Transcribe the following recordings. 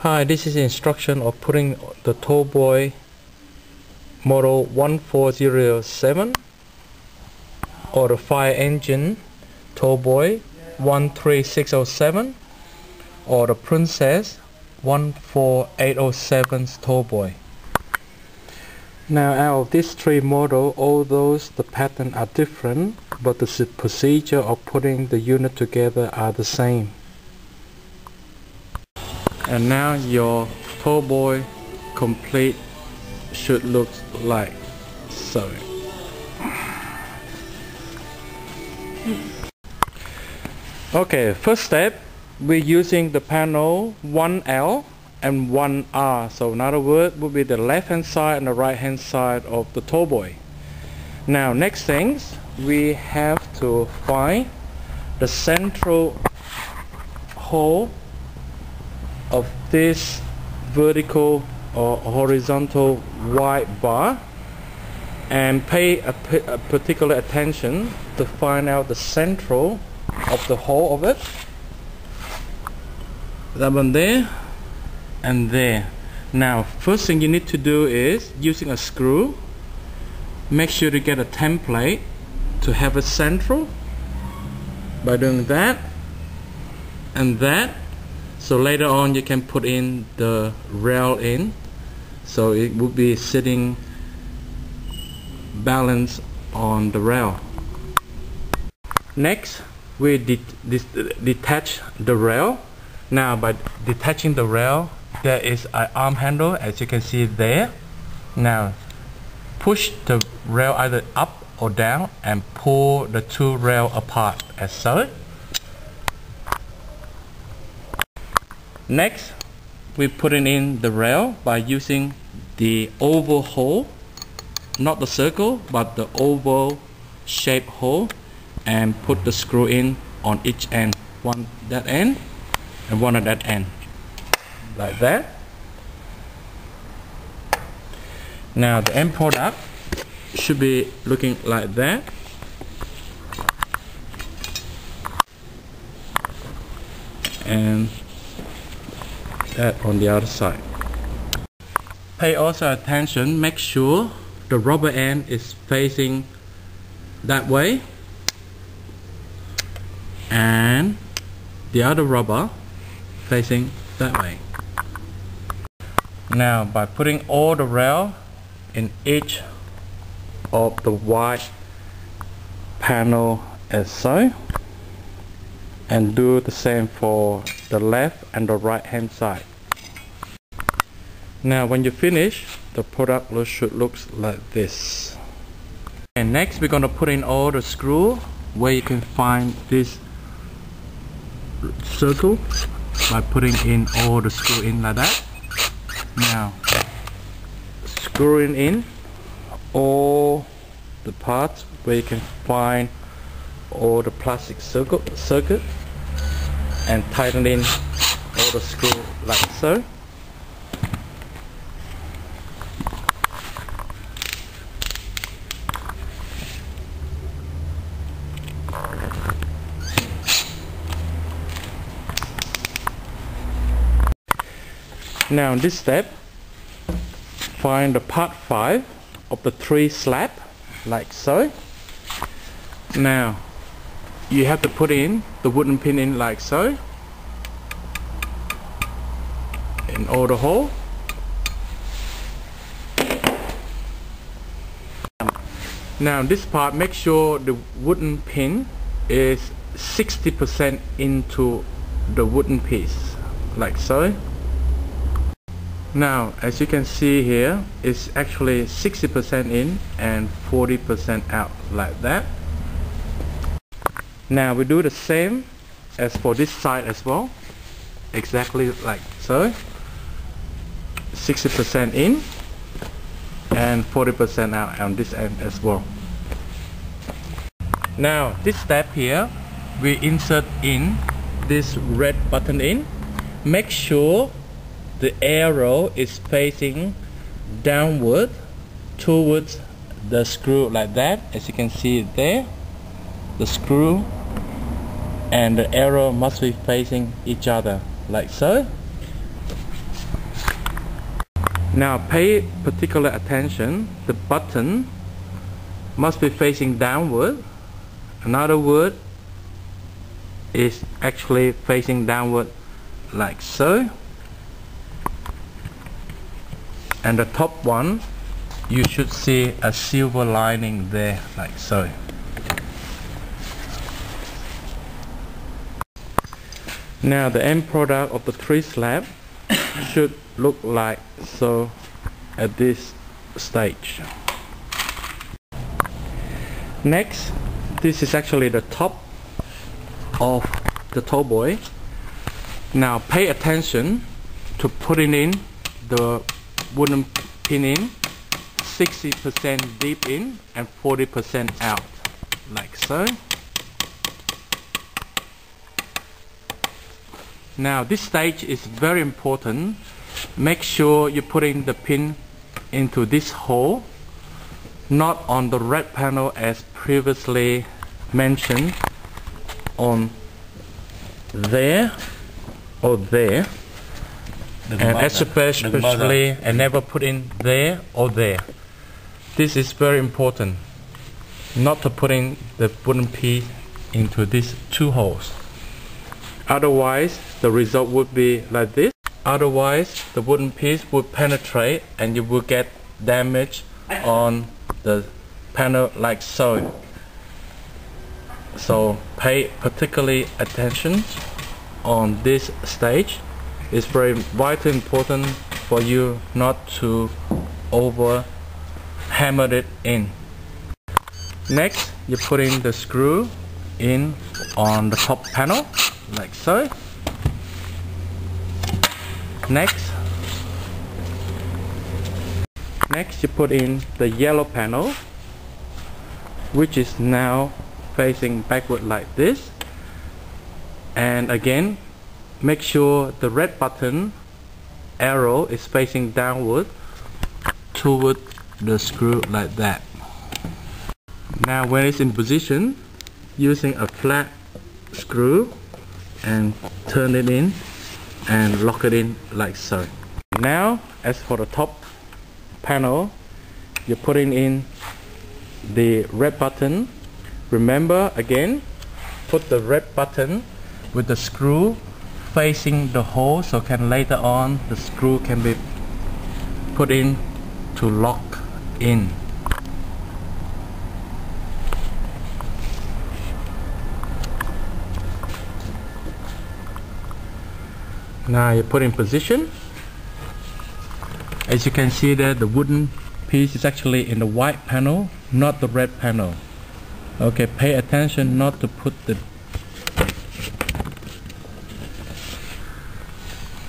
Hi, this is the instruction of putting the Tallboy model 1407 or the fire engine Tallboy 13607 or the Princess 14807's Tallboy. Now out of these three models, although the pattern are different, but the procedure of putting the unit together are the same. And now your Tallboy complete should look like so. Okay, first step, we're using the panel 1L and 1R. So in other words, will be the left hand side and the right hand side of the Tallboy. Now next things, we have to find the central hole of this vertical or horizontal white bar, and pay a particular attention to find out the central of the hole of it. That one there and there. Now first thing you need to do is using a screw, make sure to get a template to have a central by doing that and that. So later on you can put in the rail in, so it will be sitting balanced on the rail. Next we detach the rail. Now by detaching the rail, there is an arm handle as you can see there. Now push the rail either up or down and pull the two rails apart as so. Next, we putting in the rail by using the oval hole, not the circle, but the oval shaped hole, and put the screw in on each end, one that end and one at that end, like that. Now the end product should be looking like that. And that on the other side. Pay also attention, make sure the rubber end is facing that way and the other rubber facing that way. Now by putting all the rail in each of the white panel as so, and do the same for the left and the right hand side. Now when you finish, the product should look like this. And next we're going to put in all the screw where you can find this circle by putting in all the screw in like that. Now screwing in all the parts where you can find all the plastic circuit and tighten in all the screw like so. Now in this step, find the part 5 of the 3 slab like so. Now you have to put in the wooden pin in like so in all the hole. Now this part, make sure the wooden pin is 60% into the wooden piece like so. Now as you can see here, it's actually 60% in and 40% out like that. Now we do the same as for this side as well, exactly like so, 60% in and 40% out on this end as well. Now this step here, we insert in this red button in. Make sure the arrow is facing downward towards the screw like that, as you can see there. The screw and the arrow must be facing each other like so. Now pay particular attention, the button must be facing downward. Another word is actually facing downward like so, and the top one you should see a silver lining there like so. Now the end product of the 3 slab should look like so at this stage. Next, this is actually the top of the Tallboy. Now pay attention to putting in the wooden pin in 60% deep in and 40% out like so. Now this stage is very important. Make sure you put in the pin into this hole, not on the red panel as previously mentioned, on there or there, and especially and never put in there or there. This is very important, not to put in the wooden piece into these 2 holes. Otherwise the result would be like this. Otherwise the wooden piece would penetrate and you will get damage on the panel like so. So pay particularly attention on this stage. It's very vitally important for you not to over hammer it in. Next, you put in the screw in on the top panel like so. Next you put in the yellow panel, which is now facing backward like this, and again make sure the red button arrow is facing downward toward the screw like that. Now when it's in position, using a flat screw and turn it in and lock it in like so. Now as for the top panel, you're putting in the red button. Remember again, put the red button with the screw facing the hole, so can later on the screw can be put in to lock in. Now you put in position. As you can see there, the wooden piece is actually in the white panel, not the red panel. Okay, pay attention not to put the...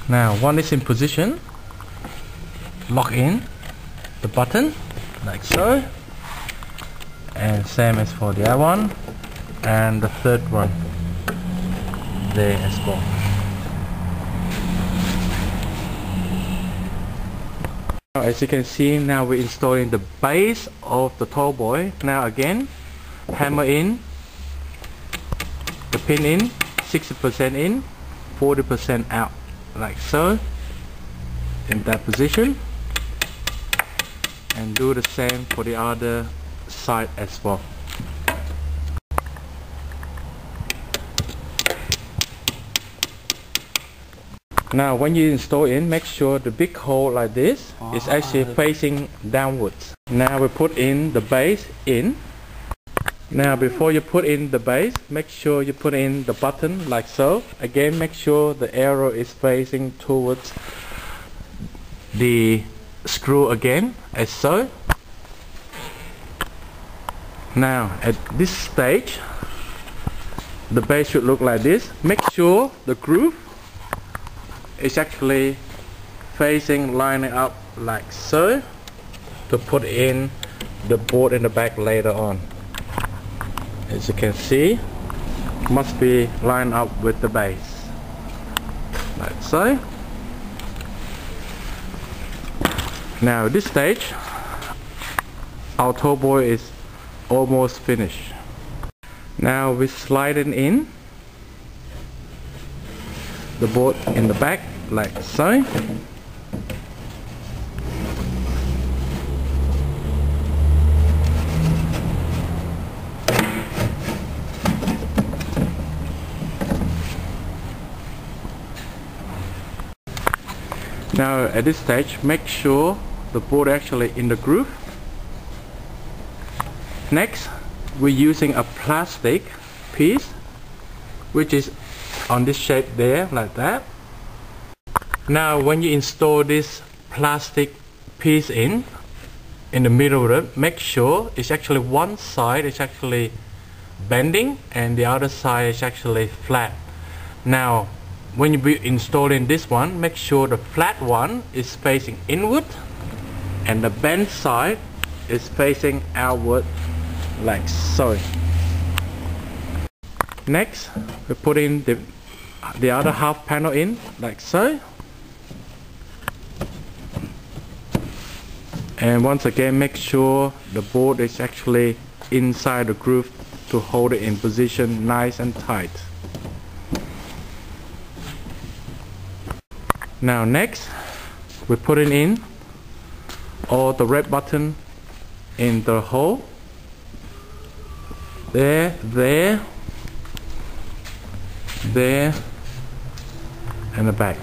Now once it's in position, lock in the button like so, and same as for the other one, and the third one there as well. As you can see, now we're installing the base of the Tallboy. Now again, hammer in the pin in 60% in, 40% out like so, in that position, and do the same for the other side as well. Now when you install in, make sure the big hole like this is actually facing downwards. Now we put in the base in. Now before you put in the base, make sure you put in the button like so. Again, make sure the arrow is facing towards the screw again, as so. Now at this stage, the base should look like this. Make sure the groove is actually facing, lining up like so, to put in the board in the back later on. As you can see, must be lined up with the base like so. Now at this stage, our Tallboy is almost finished. Now we slide it in the board in the back like so. Now at this stage, make sure the bolt actually in the groove. Next, we're using a plastic piece which is on this shape there, like that. Now when you install this plastic piece in the middle of it, make sure it's actually one side is actually bending and the other side is actually flat. Now when you be installing this one, make sure the flat one is facing inward and the bent side is facing outward, like so. Next, we put in the other half panel in, like so. And once again, make sure the bolt is actually inside the groove to hold it in position nice and tight. Now next, we put it in all the red button in the hole. There, and the back.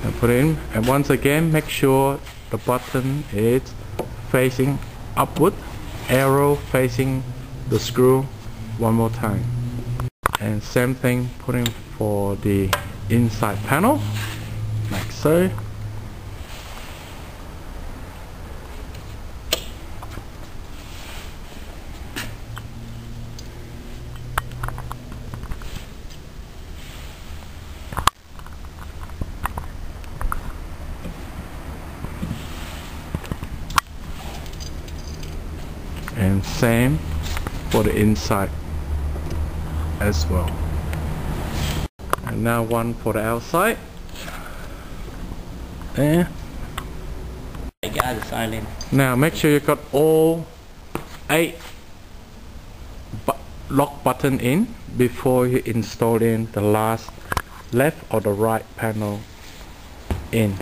And put it in, and once again make sure the button is facing upward, arrow facing the screw one more time. And same thing putting for the inside panel, like so. And same for the inside as well. And now one for the outside. There. Now make sure you got all 8 lock button in before you install in the last left or the right panel in.